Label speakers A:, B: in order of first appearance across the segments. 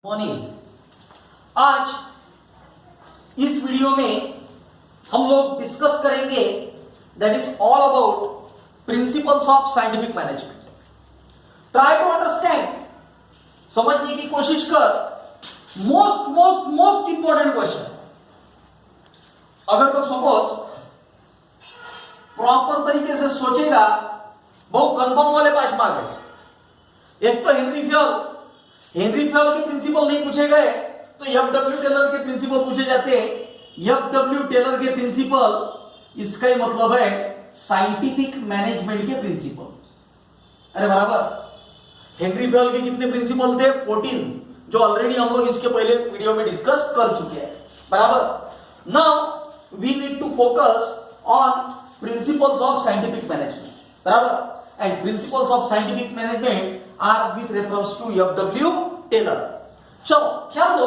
A: Morning. आज इस video में हम लोग डिस्कस करेंगे that is all about principles of scientific management. Try to understand, समझने की कोशिश कर। मोस्ट इंपॉर्टेंट क्वेश्चन, अगर तुम सपोज प्रॉपर तरीके से सोचेगा, बहुत कंफर्म वाले 5 मार्क है। एक तो हेनरी फ्योल के प्रिंसिपल नहीं पूछे गए तो एफडब्ल्यू टेलर के प्रिंसिपल पूछे जाते हैं। एफडब्ल्यू टेलर के प्रिंसिपल, इसका ही मतलब है साइंटिफिक मैनेजमेंट के प्रिंसिपल। अरे बराबर। हेनरी फ्योल के कितने प्रिंसिपल थे? 14, जो ऑलरेडी हम लोग इसके पहले वीडियो में डिस्कस कर चुके हैं। बराबर। Now we need to focus on principles of scientific management. बराबर। And principles of scientific management are with reference to FW Taylor. चलो ख्याल दो,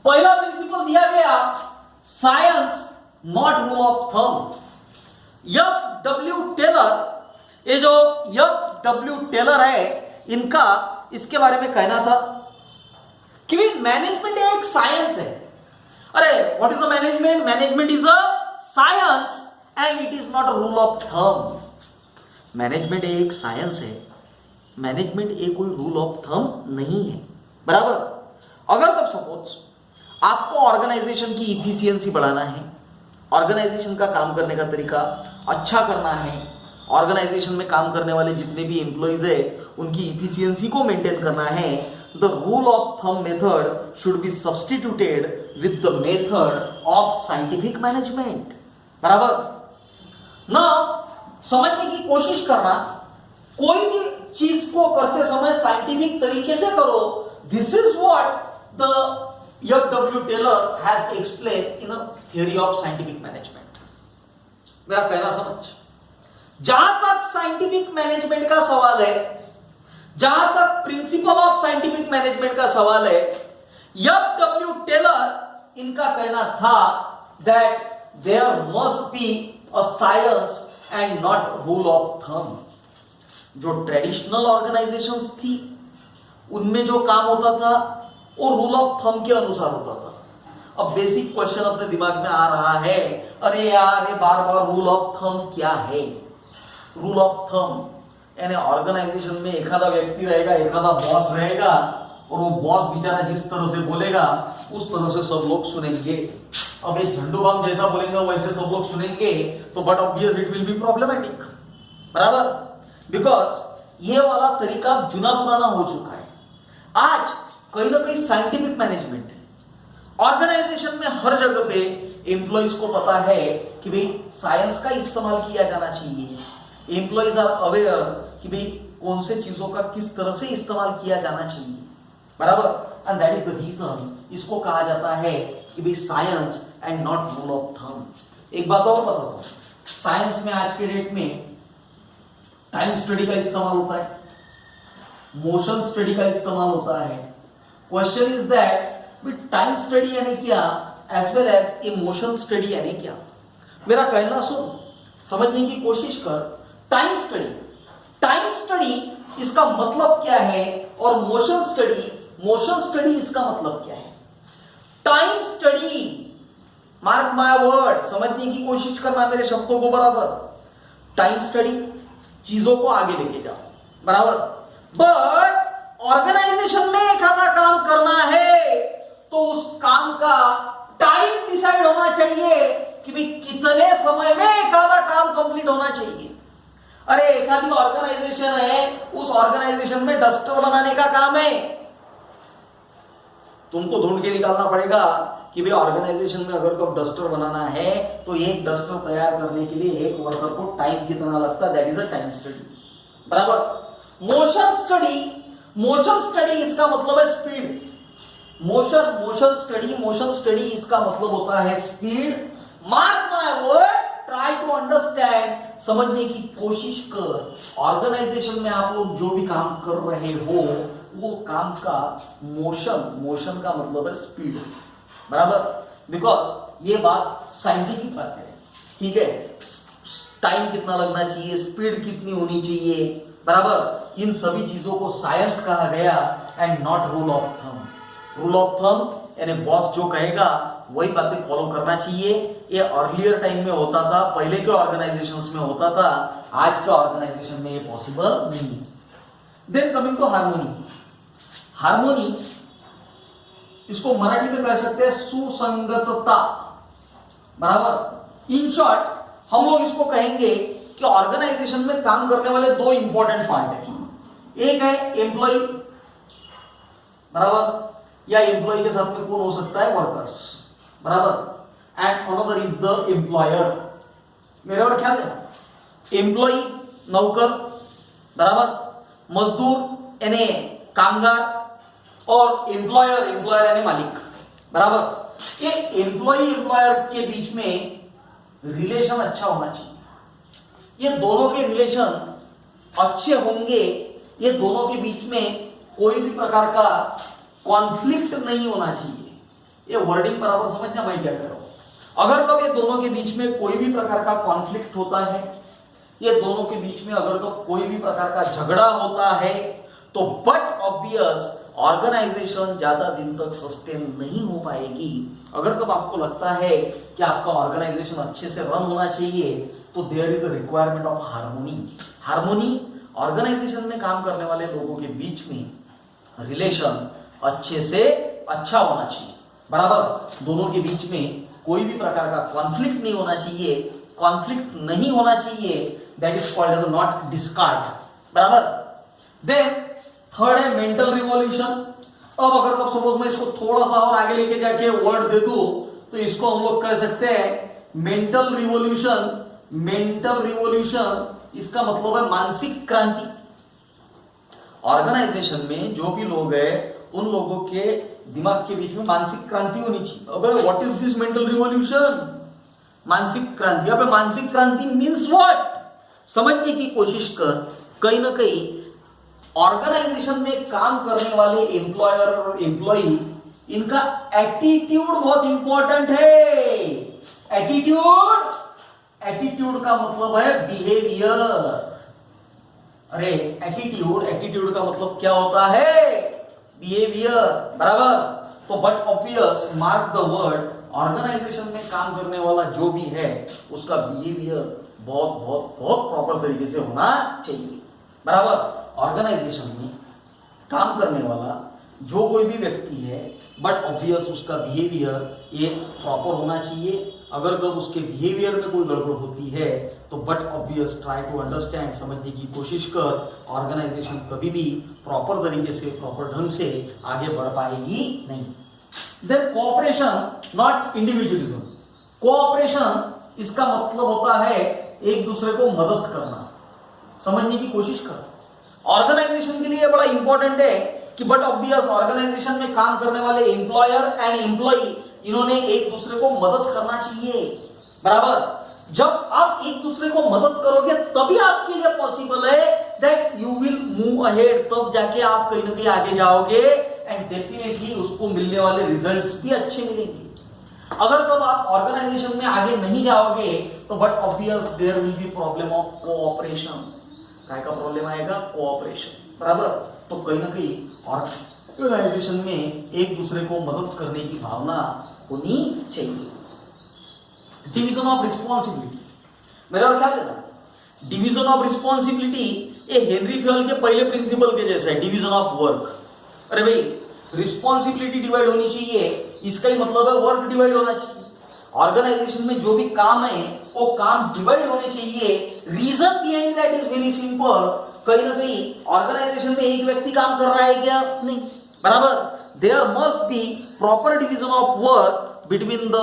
A: पहला प्रिंसिपल दिया गया science not rule of thumb. FW Taylor, ये जो एफडब्ल्यू टेलर है, इनका इसके बारे में कहना था कि मैनेजमेंट एक साइंस है। अरे what is the management? Management is a science and it is not a rule of thumb. Management एक साइंस है, मैनेजमेंट एक कोई रूल ऑफ थंब नहीं है। बराबर। अगर तब सपोज आपको ऑर्गेनाइजेशन की इफिशियंसी बढ़ाना है, ऑर्गेनाइजेशन का काम करने का तरीका अच्छा करना है, ऑर्गेनाइजेशन में काम करने वाले जितने भी एम्प्लॉइज है उनकी इफिशियंसी को मेंटेन करना है, the rule of thumb method should be substituted with the method of scientific management. बराबर ना। समझने की कोशिश करना, कोई भी चीज को करते समय साइंटिफिक तरीके से करो। This is what the FW Taylor has explain in a theory of scientific management. मेरा कहना समझ। जहां तक साइंटिफिक मैनेजमेंट का सवाल है, जहां तक प्रिंसिपल ऑफ साइंटिफिक मैनेजमेंट का सवाल है, एफडब्ल्यू टेलर इनका कहना था that there must be a science and not rule of thumb. जो ट्रेडिशनल ऑर्गेनाइजेशंस थी उनमें जो काम होता था वो रूल ऑफ थंब के अनुसार होता था। अब बेसिक क्वेश्चन अपने दिमाग में आ रहा है, अरे यार ये बार बार रूल ऑफ थंब क्या है? रूल ऑफ थंब यानी ऑर्गेनाइजेशन में एखादा व्यक्ति रहेगा, एखादा बॉस रहेगा, और वो बॉस बेचारा जिस तरह से बोलेगा उस तरह से सब लोग सुनेंगे। अब ये झंडू बम जैसा बोलेंगे वैसे सब लोग सुनेंगे, तो but obvious it will be problematic. बराबर। बिकॉज ये वाला तरीका जुना पुराना हो चुका है। आज कहीं ना कहीं साइंटिफिक मैनेजमेंट है, ऑर्गेनाइजेशन में हर जगह पे एम्प्लॉइज को पता है कि भाई साइंस का इस्तेमाल किया जाना चाहिए। एम्प्लॉइज आर अवेयर कि भाई कौन से चीजों का किस तरह से इस्तेमाल किया जाना चाहिए। बराबर। And that is the reason इसको कहा जाता है कि भाई science and not rule of thumb. एक बात और बताता हूं, साइंस में आज के डेट में टाइम स्टडी का इस्तेमाल होता है, मोशन स्टडी का इस्तेमाल होता है। Question is that with time study यानी क्या, as well as emotion study यानी क्या? मेरा कहना सुन, समझने की कोशिश कर। टाइम स्टडी इसका मतलब क्या है, और मोशन स्टडी इसका मतलब क्या है? Time study, mark my word, समझने की कोशिश करना मेरे शब्दों को बराबर। टाइम स्टडी चीजों को आगे लेके जाओ। बराबर। बट ऑर्गेनाइजेशन में एक आधा काम करना है तो उस काम का टाइम डिसाइड होना चाहिए कि भाई कितने समय में एक आधा काम कंप्लीट होना चाहिए। अरे एक आधी ऑर्गेनाइजेशन है, उस ऑर्गेनाइजेशन में डस्टर बनाने का काम है, तुमको ढूंढ के निकालना पड़ेगा कि भाई ऑर्गेनाइजेशन में अगर को डस्टर बनाना है तो एक डस्टर तैयार करने के लिए एक वर्कर को टाइम कितना लगता है, that is a time study. बराबर। मोशन स्टडी इसका मतलब है स्पीड। मोशन स्टडी इसका मतलब होता है speed. Mark my word, try to understand, समझने की कोशिश कर। ऑर्गेनाइजेशन में आप लोग जो भी काम कर रहे हो वो काम का मोशन का मतलब है स्पीड। बराबर। बिकॉज ये बात साइंटिफिक बात है, ठीक है। टाइम कितना लगना चाहिए, स्पीड कितनी होनी चाहिए, बराबर। इन सभी चीजों को साइंस कहा गया and not rule of thumb. Rule of thumb यानी बॉस जो कहेगा वही बातें फॉलो करना चाहिए। ये अर्लियर टाइम में होता था, पहले के ऑर्गेनाइजेशंस में होता था, आज के ऑर्गेनाइजेशन में ये पॉसिबल नहीं है। Then coming to harmony. Harmony इसको मराठी में कह सकते हैं सुसंगतता, बराबर। इन शॉर्ट हम लोग इसको कहेंगे कि ऑर्गेनाइजेशन में काम करने वाले दो इंपॉर्टेंट पार्ट है। एक है एम्प्लॉय, बराबर, या एम्प्लॉय के साथ में कौन हो सकता है, वर्कर्स, बराबर, and another is the employer. मेरे और ख्याल है, एम्प्लॉय नौकर, बराबर, मजदूर यानी कामगार, और एम्प्लॉयर यानी मालिक, बराबर। ये एम्प्लॉयर के बीच में रिलेशन अच्छा होना चाहिए। ये दोनों के रिलेशन अच्छे होंगे, ये दोनों के बीच में कोई भी प्रकार का कॉन्फ्लिक्ट नहीं होना चाहिए। ये वर्डिंग बराबर समझना मैं क्या कर रहा हूं। अगर कब ये दोनों के बीच में कोई भी प्रकार का कॉन्फ्लिक्ट होता है, ये दोनों के बीच में अगर कब कोई भी प्रकार का झगड़ा होता है, तो बट ऑब्वियस ऑर्गेनाइजेशन ज्यादा दिन तक सस्टेन नहीं हो पाएगी। अगर कब आपको लगता है कि आपका ऑर्गेनाइजेशन अच्छे से रन होना चाहिए, तो there is a requirement of harmony. Harmony organisation में काम करने वाले लोगों के बीच में रिलेशन अच्छे से अच्छा होना चाहिए, बराबर। दोनों के बीच में कोई भी प्रकार का कॉन्फ्लिक्ट नहीं होना चाहिए। कॉन्फ्लिक्ट नहीं होना चाहिए, that is called as not discard, बराबर। देन थर्ड है मेंटल रिवॉल्यूशन। अब अगर मैं सपोज मैं इसको थोड़ा सा और आगे लेके जाके वर्ड दे दूं, तो इसको हम लोग कह सकते हैं मेंटल रिवॉल्यूशन। मेंटल रिवॉल्यूशन इसका मतलब है मानसिक क्रांति। ऑर्गेनाइजेशन में जो भी लोग हैं, उन लोगों के दिमाग के बीच में मानसिक क्रांति होनी चाहिए। अबे what is this mental revolution? मानसिक क्रांति। अबे मानसिक क्रांति मीन्स व्हाट? समझने की कोशिश कर। कहीं ना कहीं ऑर्गेनाइजेशन में काम करने वाले एम्प्लॉयर और एम्प्लॉई, इनका एटीट्यूड बहुत इंपॉर्टेंट है। एटीट्यूड का मतलब है बिहेवियर। अरे एटीट्यूड का मतलब क्या होता है? बिहेवियर, बराबर। तो but obvious mark the word, organisation में काम करने वाला जो भी है, उसका बिहेवियर बहुत बहुत बहुत प्रॉपर तरीके से होना चाहिए, बराबर। ऑर्गेनाइजेशन में काम करने वाला जो कोई भी व्यक्ति है, बट ऑब्वियस उसका बिहेवियर ये प्रॉपर होना चाहिए। अगर कब उसके बिहेवियर में कोई गड़बड़ होती है, तो but obvious try to understand, समझने की कोशिश कर। ऑर्गेनाइजेशन कभी भी प्रॉपर तरीके से, प्रॉपर ढंग से आगे बढ़ पाएगी नहीं। Then cooperation, not individualism. Cooperation इसका मतलब होता है एक दूसरे को मदद करना। समझने की कोशिश कर। ऑर्गेनाइजेशन के लिए बड़ा इंपॉर्टेंट है कि बट ऑब्वियस ऑर्गेनाइजेशन में काम करने वाले एम्प्लॉयर एंड एम्प्लॉई, इन्होंने एक दूसरे को मदद करना चाहिए, बराबर। जब आप एक दूसरे को मदद करोगे, तभी आपके लिए पॉसिबल है that you will move ahead. तब जाके आप कहीं ना कहीं आगे जाओगे, एंड डेफिनेटली उसको मिलने वाले रिजल्ट्स भी अच्छे मिलेंगे। अगर कब आप ऑर्गेनाइजेशन में आगे नहीं जाओगे, तो but obvious there will be problem of cooperation. काय का प्रॉब्लम आएगा? कोऑपरेशन, बराबर। तो कहीं ना कहीं ऑर्गेनाइजेशन में एक दूसरे को मदद करने की भावना होनी चाहिए। डिवीजन ऑफ रिस्पॉन्सिबिलिटी, मेरा और ख्याल है, डिवीजन ऑफ रिस्पॉन्सिबिलिटी ये हेनरी फ्योल के पहले प्रिंसिपल के जैसा है, डिवीजन ऑफ वर्क। अरे भाई, रिस्पॉन्सिबिलिटी डिवाइड होनी चाहिए, इसका ही मतलब है वर्क डिवाइड होना चाहिए। ऑर्गेनाइजेशन में जो भी काम है, वो काम डिवाइड होने चाहिए। Reason behind that is very simple. कहीं ना कहीं ऑर्गेनाइजेशन में एक व्यक्ति काम कर रहा है क्या? नहीं, बराबर। There must be proper division of work between the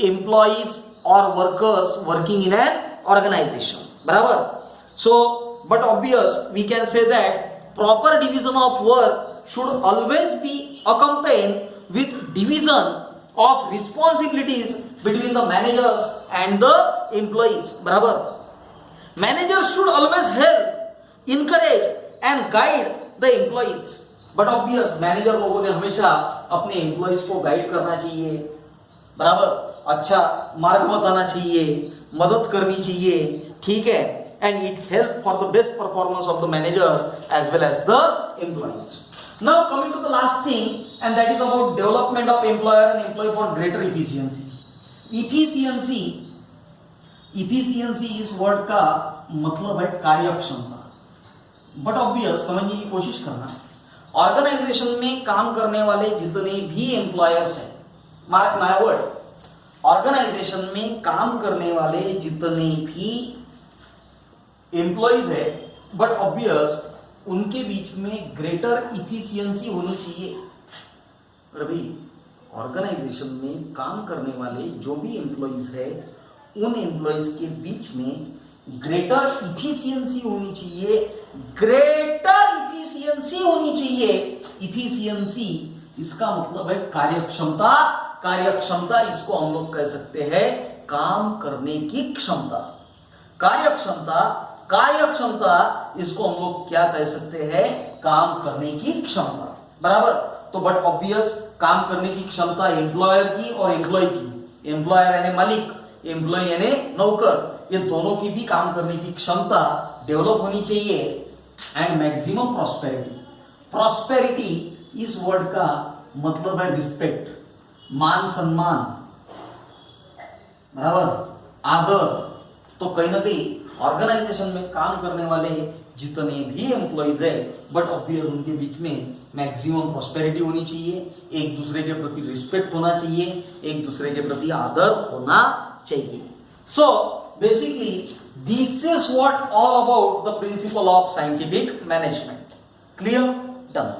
A: employees और workers working in an organisation, बराबर। So but obvious we can say that proper division of work should always be accompanied with division of responsibilities between the managers and the employees, बराबर। Managers should always help, encourage and guide the employees, but obvious manager लोगों ने हमेशा अपने employees को guide करना चाहिए, बराबर। अच्छा मार्ग बताना चाहिए, मदद करनी चाहिए, ठीक है। And it help for the best performance of the manager as well as the employees. Now coming to the last thing, and that is about development of employer and employee for greater efficiency. Efficiency इस word का मतलब है कार्यक्षमता. But obvious समझने की कोशिश करना, organisation में काम करने वाले जितने भी एम्प्लॉयर्स हैं, मार्क माय वर्ड, ऑर्गेनाइजेशन में काम करने वाले जितने भी एम्प्लॉयज है, बट ऑब्वियस उनके बीच में ग्रेटर इफिशियंसी होनी चाहिए. रवि, ऑर्गेनाइजेशन में काम करने वाले जो भी एम्प्लॉयज है उन एम्प्लॉयज के बीच में ग्रेटर इफिशियंसी होनी चाहिए. ग्रेटर इफिशियंसी होनी चाहिए. इफिशियंसी इसका मतलब है कार्यक्षमता. कार्यक्षमता इसको हम लोग कह सकते हैं काम करने की क्षमता. कार्यक्षमता, कार्यक्षमता इसको हम लोग क्या कह सकते हैं, काम करने की क्षमता. बराबर. तो बट ऑब्वियस काम करने की क्षमता एम्प्लॉयर की और एम्प्लॉय की, एम्प्लॉयर यानी मालिक, एम्प्लॉय यानी नौकर, ये दोनों की भी काम करने की क्षमता डेवलप होनी चाहिए. And maximum prosperity. प्रॉस्पेरिटी इस वर्ड का मतलब है रिस्पेक्ट, मान सम्मान, बराबर, आदर. तो कहीं ना कहीं ऑर्गेनाइजेशन में काम करने वाले जितने भी एम्प्लॉयज है, बट ऑब्वियस उनके बीच में मैक्सिमम प्रॉस्पेरिटी होनी चाहिए, एक दूसरे के प्रति रिस्पेक्ट होना चाहिए, एक दूसरे के प्रति आदर होना चाहिए. So basically this is what all about the principle of scientific management. Clear? Done.